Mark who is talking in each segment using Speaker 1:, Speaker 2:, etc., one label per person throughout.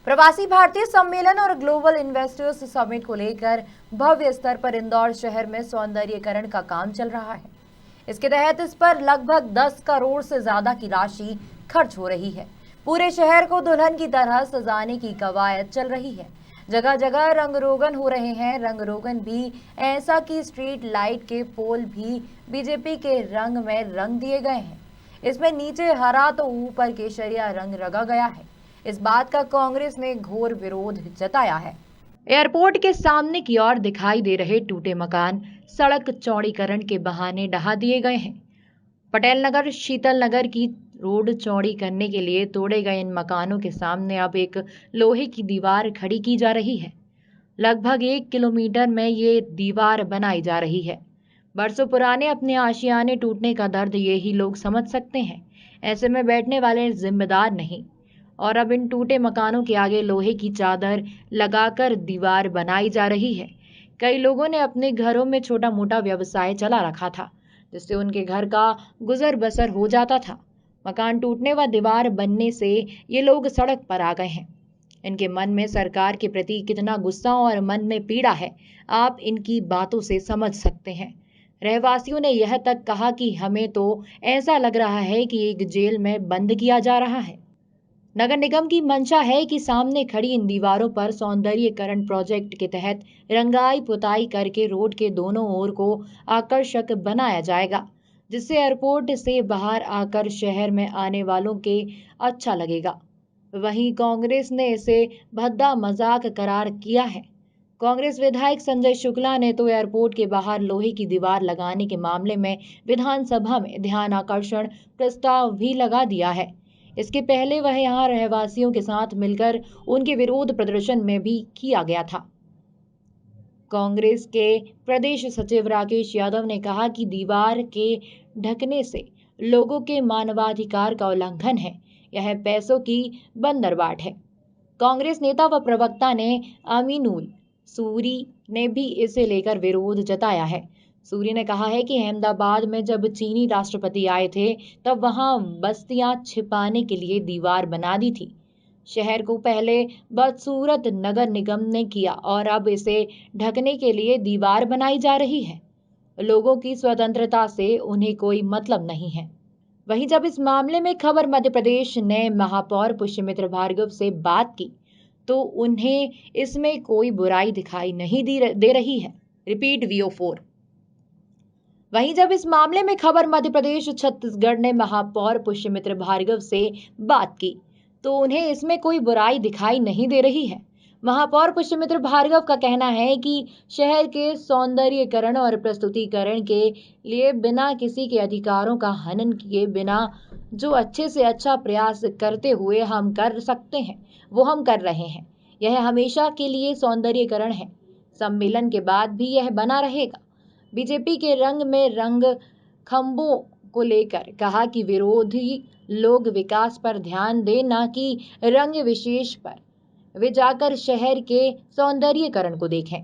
Speaker 1: प्रवासी भारतीय सम्मेलन और ग्लोबल इन्वेस्टर्स समिट को लेकर भव्य स्तर पर इंदौर शहर में सौंदर्यीकरण का काम चल रहा है। इसके तहत इस पर लगभग 10 करोड़ से ज्यादा की राशि खर्च हो रही है। पूरे शहर को दुल्हन की तरह सजाने की कवायद चल रही है। जगह जगह रंग रोगन हो रहे हैं। रंग रोगन भी ऐसा कि स्ट्रीट लाइट के पोल भी बीजेपी के रंग में रंग दिए गए हैं। इसमें नीचे हरा तो ऊपर केसरिया रंग रंगा गया है। इस बात का कांग्रेस ने घोर विरोध जताया है। एयरपोर्ट के सामने की ओर दिखाई दे रहे टूटे मकान सड़क चौड़ीकरण के बहाने ढहा दिए गए हैं। पटेल नगर शीतल नगर की रोड चौड़ी करने के लिए तोड़े गए इन मकानों के सामने अब एक लोहे की दीवार खड़ी की जा रही है। लगभग 1 किलोमीटर में ये दीवार बनाई जा रही है। बरसों पुराने अपने आशियाने टूटने का दर्द ये ही लोग समझ सकते हैं। ऐसे में बैठने वाले जिम्मेदार नहीं। और अब इन टूटे मकानों के आगे लोहे की चादर लगाकर दीवार बनाई जा रही है। कई लोगों ने अपने घरों में छोटा मोटा व्यवसाय चला रखा था, जिससे उनके घर का गुजर बसर हो जाता था। मकान टूटने व दीवार बनने से ये लोग सड़क पर आ गए हैं। इनके मन में सरकार के प्रति कितना गुस्सा और मन में पीड़ा है, आप इनकी बातों से समझ सकते हैं। रहवासियों ने यह तक कहा कि हमें तो ऐसा लग रहा है कि एक जेल में बंद किया जा रहा है। नगर निगम की मंशा है कि सामने खड़ी इन दीवारों पर सौंदर्यीकरण प्रोजेक्ट के तहत रंगाई पुताई करके रोड के दोनों ओर को आकर्षक बनाया जाएगा, जिससे एयरपोर्ट से बाहर आकर शहर में आने वालों के अच्छा लगेगा। वहीं कांग्रेस ने इसे भद्दा मजाक करार किया है। कांग्रेस विधायक संजय शुक्ला ने तो एयरपोर्ट के बाहर लोहे की दीवार लगाने के मामले में विधानसभा में ध्यान आकर्षण प्रस्ताव भी लगा दिया है। इसके पहले वह यहां रहवासियों के साथ मिलकर उनके विरोध प्रदर्शन में भी किया गया था। कांग्रेस के प्रदेश सचिव राकेश यादव ने कहा कि दीवार के ढकने से लोगों के मानवाधिकार का उल्लंघन है। यह पैसों की बंदरबाट है। कांग्रेस नेता व प्रवक्ता ने अमीनुल सूरी ने भी इसे लेकर विरोध जताया है। सूरी ने कहा है कि अहमदाबाद में जब चीनी राष्ट्रपति आए थे तब वहां बस्तियां छिपाने के लिए दीवार बना दी थी। शहर को पहले बदसूरत नगर निगम ने किया और अब इसे ढकने के लिए दीवार बनाई जा रही है। लोगों की स्वतंत्रता से उन्हें कोई मतलब नहीं है। वहीं जब इस मामले में खबर मध्य प्रदेश ने महापौर पुष्यमित्र भार्गव से बात की तो उन्हें इसमें कोई बुराई दिखाई नहीं दे रही है। Repeat VO4। वहीं जब इस मामले में खबर मध्य प्रदेश छत्तीसगढ़ ने महापौर पुष्यमित्र भार्गव से बात की तो उन्हें इसमें कोई बुराई दिखाई नहीं दे रही है। महापौर पुष्यमित्र भार्गव का कहना है कि शहर के सौंदर्यीकरण और प्रस्तुतिकरण के लिए बिना किसी के अधिकारों का हनन किए बिना जो अच्छे से अच्छा प्रयास करते हुए हम कर सकते हैं वो हम कर रहे हैं। यह हमेशा के लिए सौंदर्यीकरण है। सम्मेलन के बाद भी यह बना रहेगा। बीजेपी के रंग में रंग खंभों को लेकर कहा कि विरोधी लोग विकास पर ध्यान दें, न कि रंग विशेष पर। वे जाकर शहर के सौंदर्यीकरण को देखें।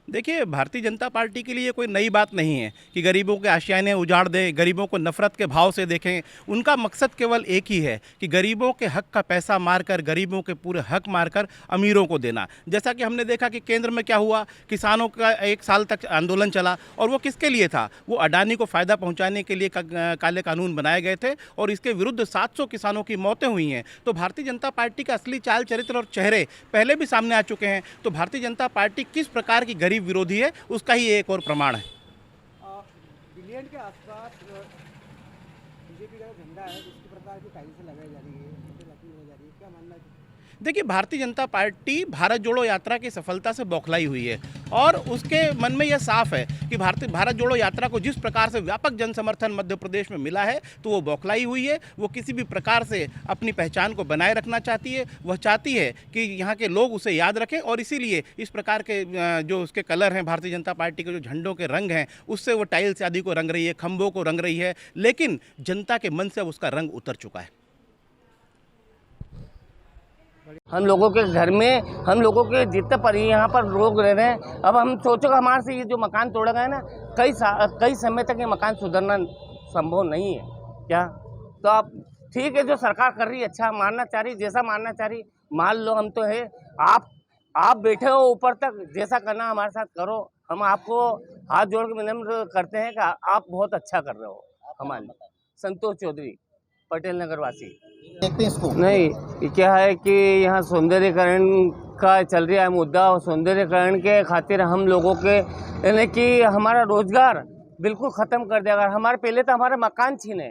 Speaker 2: देखिए, भारतीय जनता पार्टी के लिए कोई नई बात नहीं है कि गरीबों के आशियाने उजाड़ दें, गरीबों को नफरत के भाव से देखें। उनका मकसद केवल एक ही है कि गरीबों के हक का पैसा मारकर, गरीबों के पूरे हक मारकर अमीरों को देना। जैसा कि हमने देखा कि केंद्र में क्या हुआ, किसानों का 1 साल तक आंदोलन चला और वो किसके लिए था? वो अडानी को फ़ायदा पहुँचाने के लिए काले कानून बनाए गए थे और इसके विरुद्ध 700 किसानों की मौतें हुई हैं। तो भारतीय जनता पार्टी का असली चाल चरित्र और चेहरे पहले भी सामने आ चुके हैं। तो भारतीय जनता पार्टी किस प्रकार की गरीब विरोधी है उसका ही एक और प्रमाण है।
Speaker 3: बिलियन के आसपास बीजेपी का झंडा है, उसकी प्रकार की टाइल्स लगाई जा रही है, क्या मानना है?
Speaker 2: देखिए, भारतीय जनता पार्टी भारत जोड़ो यात्रा की सफलता से बौखलाई हुई है और उसके मन में यह साफ है कि भारत जोड़ो यात्रा को जिस प्रकार से व्यापक जन समर्थन मध्य प्रदेश में मिला है तो वो बौखलाई हुई है। वो किसी भी प्रकार से अपनी पहचान को बनाए रखना चाहती है। वह चाहती है कि यहाँ के लोग उसे याद रखें और इसीलिए इस प्रकार के जो उसके कलर हैं, भारतीय जनता पार्टी के जो झंडों के रंग हैं, उससे वो टाइल्स आदि को रंग रही है, खंभों को रंग रही है। लेकिन जनता के मन से अब उसका रंग उतर चुका है।
Speaker 4: हम लोगों के घर में हम लोगों के जितने पर यहाँ पर लोग रह रहे हैं, अब हम सोचो हमारे से ये जो मकान तोड़ा गया है ना, कई समय तक ये मकान सुधरना संभव नहीं है क्या? तो अब ठीक है, जो सरकार कर रही है अच्छा मानना चाह रही, जैसा मानना चाह रही मान लो हम तो है, आप बैठे हो ऊपर तक, जैसा करना हमारे साथ करो, हम आपको हाथ जोड़ के विनम्र करते हैं कि आप बहुत अच्छा कर रहे हो हमारे लिए। संतोष चौधरी, पटेल नगर वासी।
Speaker 3: देखते हैं इसको।
Speaker 4: नहीं, ये क्या है कि यहाँ सौंदर्यीकरण का चल रहा है मुद्दा, और सौंदर्यीकरण के खातिर हम लोगों के यानी कि हमारा रोजगार बिल्कुल ख़त्म कर दिया गया। हमारे पहले तो हमारे मकान छीने,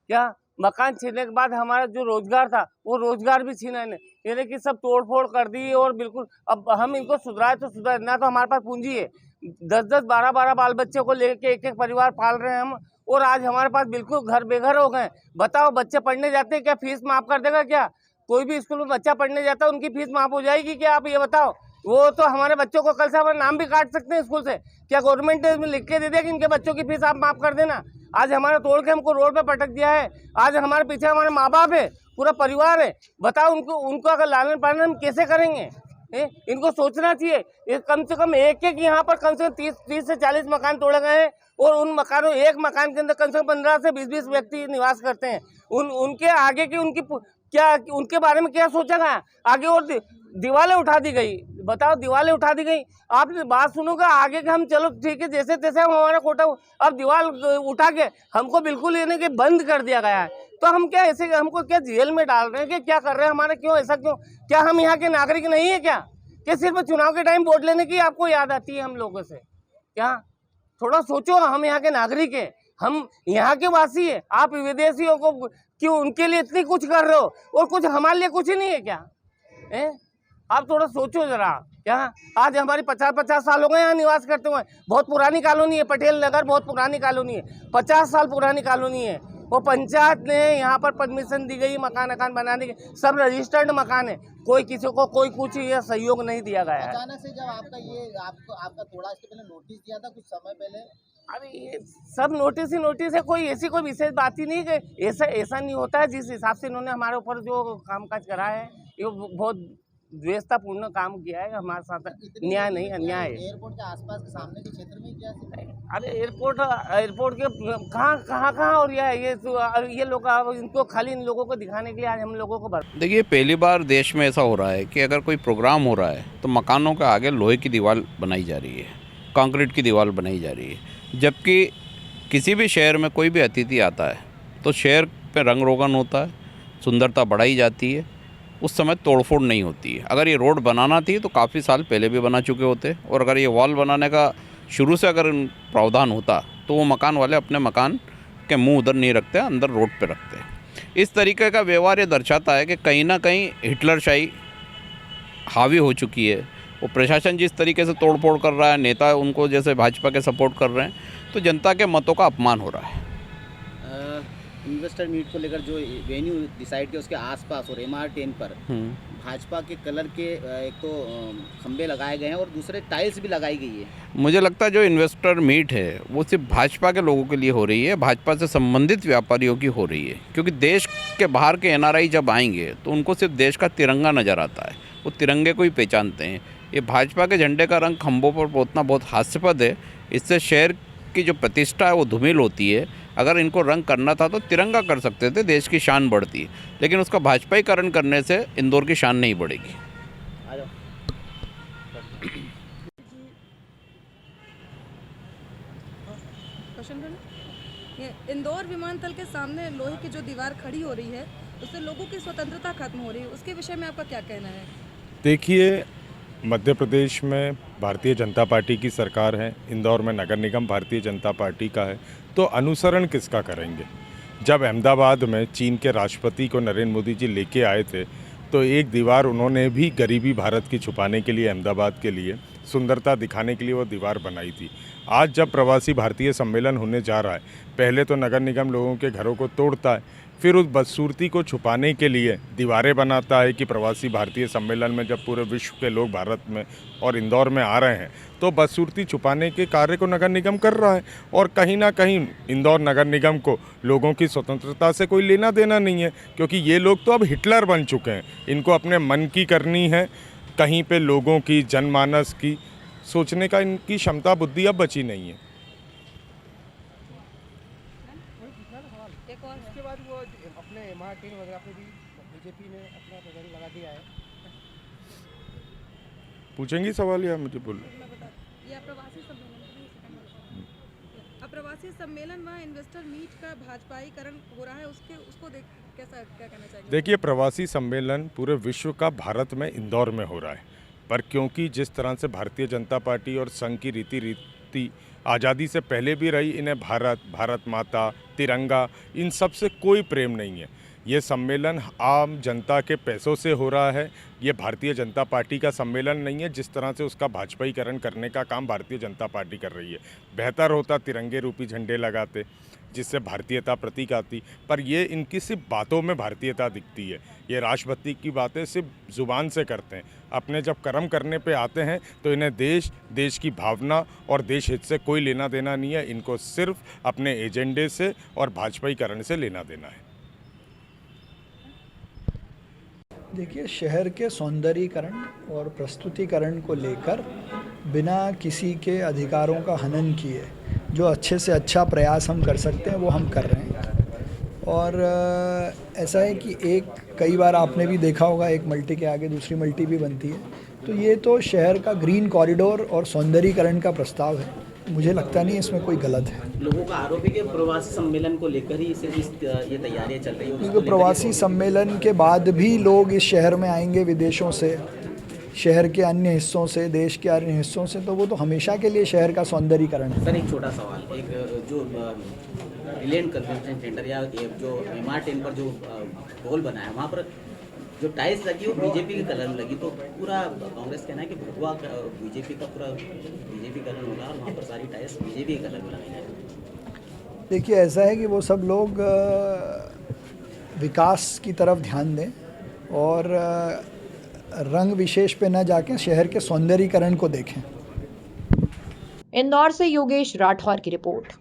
Speaker 4: क्या मकान छीनने के बाद हमारा जो रोजगार था वो रोजगार भी छीना है, यानी कि सब तोड़ फोड़ कर दी। और बिल्कुल अब हम इनको सुधराए तो सुधराए ना, तो हमारे पास पूंजी है, 10-10, 12-12 बाल बच्चे को लेके एक परिवार पाल रहे हैं हम, और आज हमारे पास बिल्कुल घर बेघर हो गए। बताओ, बच्चे पढ़ने जाते हैं, क्या फीस माफ कर देगा क्या? कोई भी स्कूल में बच्चा पढ़ने जाता है, उनकी फीस माफ हो जाएगी क्या? आप ये बताओ। वो तो हमारे बच्चों को कल से हमारा नाम भी काट सकते हैं स्कूल से। क्या गवर्नमेंट ने इसमें लिख के दे दिया कि इनके बच्चों की फीस आप माफ कर देना? आज हमारा तोड़ के हमको रोड पे पटक दिया है। आज हमारे पीछे हमारे माँ बाप है, पूरा परिवार है। बताओ, उनको अगर लालन पालन हम कैसे करेंगे? इनको सोचना चाहिए। ये कम से कम एक यहाँ पर कम से कम 30 से 40 मकान तोड़े गए हैं, और उन मकानों, एक मकान के अंदर कम से कम 15 से 20 व्यक्ति निवास करते हैं। उनके आगे की क्या उनके बारे में क्या सोचा गया आगे? और दीवारें उठा दी गई। बताओ, दीवारें उठा दी गई। आप बात सुनोगे आगे के, हम चलो ठीक है, जैसे तैसे हम हमारा कोटा, अब दीवार उठा के हमको बिल्कुल यानी कि बंद कर दिया गया है। तो हम क्या ऐसे, हमको क्या जेल में डाल रहे हैं कि क्या कर रहे हैं? हमारे क्यों ऐसा क्यों? क्या हम यहाँ के नागरिक नहीं है क्या? कि सिर्फ चुनाव के टाइम वोट लेने की आपको याद आती है हम लोगों से? क्या थोड़ा सोचो, हम यहाँ के नागरिक हैं, हम यहाँ के वासी है। आप विदेशियों को क्यों, उनके लिए इतनी कुछ कर रहे हो, और कुछ हमारे लिए कुछ ही नहीं है क्या? आप थोड़ा सोचो जरा। क्या आज हमारी 50 साल हो गए यहाँ निवास करते हुए। बहुत पुरानी कॉलोनी है पटेल नगर, बहुत पुरानी कॉलोनी है, 50 साल पुरानी कॉलोनी है। वो पंचायत ने यहाँ पर परमिशन दी गई मकान बनाने की, सब रजिस्टर्ड मकान है। कोई किसी को कोई कुछ ये सहयोग नहीं दिया गया है।
Speaker 3: अचानक से जब आपका थोड़ा इसके पहले नोटिस दिया था कुछ समय पहले।
Speaker 4: अरे ये सब नोटिस ही नोटिस है, कोई ऐसी कोई विशेष बात ही नहीं कि ऐसा नहीं होता है। जिस हिसाब से इन्होंने हमारे ऊपर जो कामकाज करा है, ये बहुत द्वेषतापूर्ण काम किया है हमारे साथ। न्याय नहीं, अन्याय है।
Speaker 3: एयरपोर्ट के आसपास के सामने के क्षेत्र में क्या?
Speaker 4: अरे एयरपोर्ट के कहाँ हो रहा है ये लोग? इनको खाली इन लोगों को दिखाने के लिए आज हम लोगों को
Speaker 5: देखिए, पहली बार देश में ऐसा हो रहा है कि अगर कोई प्रोग्राम हो रहा है तो मकानों के आगे लोहे की दीवार बनाई जा रही है, कंक्रीट की दीवार बनाई जा रही है। जबकि किसी भी शहर में कोई भी अतिथि आता है तो शहर पे रंग रोगन होता है, सुंदरता बढ़ाई जाती है, उस समय तोड़फोड़ नहीं होती है। अगर ये रोड बनाना थी तो काफ़ी साल पहले भी बना चुके होते, और अगर ये वॉल बनाने का शुरू से अगर प्रावधान होता तो वो मकान वाले अपने मकान के मुंह उधर नहीं रखते, अंदर रोड पे रखते। इस तरीके का व्यवहार ये दर्शाता है कि कहीं ना कहीं हिटलरशाही हावी हो चुकी है। वो प्रशासन जिस तरीके से तोड़फोड़ कर रहा है, नेता उनको जैसे भाजपा के सपोर्ट कर रहे हैं, तो जनता के मतों का अपमान हो रहा है।
Speaker 6: इन्वेस्टर मीट को लेकर जो वेन्यू डिसाइड किया उसके आसपास और MR10 पर भाजपा के कलर के एक तो खंबे लगाए गए हैं और दूसरे टाइल्स भी लगाई गई है।
Speaker 5: मुझे लगता है जो इन्वेस्टर मीट है वो सिर्फ भाजपा के लोगों के लिए हो रही है, भाजपा से संबंधित व्यापारियों की हो रही है। क्योंकि देश के बाहर के NRI जब आएंगे तो उनको सिर्फ देश का तिरंगा नज़र आता है, वो तिरंगे को ही पहचानते हैं। ये भाजपा के झंडे का रंग खंभों पर पोतना बहुत हास्यास्पद है। इससे शहर की जो प्रतिष्ठा है वो धूमिल होती है। अगर इनको रंग करना था तो तिरंगा कर सकते थे, देश की शान बढ़ती है, लेकिन उसका भाजपाईकरण करने से इंदौर की शान नहीं बढ़ेगी।
Speaker 7: ये इंदौर विमानतल के सामने लोहे की जो दीवार खड़ी हो रही है उससे लोगों की स्वतंत्रता खत्म हो रही है, उसके विषय में आपका क्या कहना है?
Speaker 8: देखिए, मध्य प्रदेश में भारतीय जनता पार्टी की सरकार है, इंदौर में नगर निगम भारतीय जनता पार्टी का है, तो अनुसरण किसका करेंगे? जब अहमदाबाद में चीन के राष्ट्रपति को नरेंद्र मोदी जी लेके आए थे तो एक दीवार उन्होंने भी गरीबी भारत की छुपाने के लिए, अहमदाबाद के लिए सुंदरता दिखाने के लिए वो दीवार बनाई थी। आज जब प्रवासी भारतीय सम्मेलन होने जा रहा है, पहले तो नगर निगम लोगों के घरों को तोड़ता है, फिर उस बदसूरती को छुपाने के लिए दीवारें बनाता है कि प्रवासी भारतीय सम्मेलन में जब पूरे विश्व के लोग भारत में और इंदौर में आ रहे हैं तो बदसूरती छुपाने के कार्य को नगर निगम कर रहा है। और कहीं ना कहीं इंदौर नगर निगम को लोगों की स्वतंत्रता से कोई लेना देना नहीं है, क्योंकि ये लोग तो अब हिटलर बन चुके हैं। इनको अपने मन की करनी है, कहीं पे लोगों की, जनमानस की सोचने का इनकी क्षमता बुद्धि अब बची नहीं है।
Speaker 3: उसके बाद वो अपने MR10 वगैरह पे भी बीजेपी ने अपना प्रेजेंट लगा दिया है,
Speaker 8: पूछेंगी सवाल या मुझे बोल?
Speaker 7: मैं बता ये अप्रवासी सम्मेलन अप्रवासी सम्मेलन व इन्वेस्टर मीट का भाजपाईकरण हो रहा है, उसको देख कैसा क्या कहना चाहिए?
Speaker 8: देखिए, प्रवासी सम्मेलन पूरे विश्व का भारत में इंदौर में हो रहा है, पर क्योंकि जिस तरह से भारतीय जनता पार्टी और संघ की रीति आज़ादी से पहले भी रही, इन्हें भारत, भारत माता, तिरंगा, इन सब से कोई प्रेम नहीं है। ये सम्मेलन आम जनता के पैसों से हो रहा है। ये भारतीय जनता पार्टी का सम्मेलन नहीं है। जिस तरह से उसका भाजपाईकरण करने का काम भारतीय जनता पार्टी कर रही है, बेहतर होता तिरंगे रूपी झंडे लगाते, जिससे भारतीयता प्रतीक आती, पर ये इनकी सिर्फ बातों में भारतीयता दिखती है। ये राष्ट्रभक्ति की बातें सिर्फ ज़ुबान से करते हैं, अपने जब कर्म करने पे आते हैं तो इन्हें देश की भावना और देश हित से कोई लेना देना नहीं है। इनको सिर्फ अपने एजेंडे से और भाजपाईकरण से लेना देना है।
Speaker 9: देखिए, शहर के सौंदर्यीकरण और प्रस्तुतिकरण को लेकर बिना किसी के अधिकारों का हनन किए जो अच्छे से अच्छा प्रयास हम कर सकते हैं वो हम कर रहे हैं। और ऐसा है कि कई बार आपने भी देखा होगा, एक मल्टी के आगे दूसरी मल्टी भी बनती है, तो ये तो शहर का ग्रीन कॉरिडोर और सौंदर्यीकरण का प्रस्ताव है। मुझे लगता नहीं इसमें कोई गलत है।
Speaker 6: लोगों का आरोप है कि प्रवासी सम्मेलन को लेकर ही ये तैयारियां चल रही है।
Speaker 9: क्योंकि प्रवासी सम्मेलन के बाद भी लोग इस शहर में आएंगे विदेशों से, शहर के अन्य हिस्सों से, देश के अन्य हिस्सों से, तो वो तो हमेशा के लिए शहर का सौंदर्यीकरण है।
Speaker 6: सर, एक छोटा सवाल, एक जो रिलायंस कन्वेंशन सेंटर या जो MR10 पर जो होल बना है, वहाँ पर जो टाइल्स लगी वो बीजेपी के कलर में लगी, तो पूरा कांग्रेस कहना है कि भगवा बीजेपी का पूरा बीजेपी कलर होगा और वहाँ पर सारी टाइल्स बीजेपी के कलर में लगाई जाएगी।
Speaker 9: देखिए, ऐसा है कि वो सब लोग विकास की तरफ ध्यान दें और रंग विशेष पे न जाके शहर के सौंदर्यीकरण को देखें।
Speaker 1: इंदौर से योगेश राठौर की रिपोर्ट।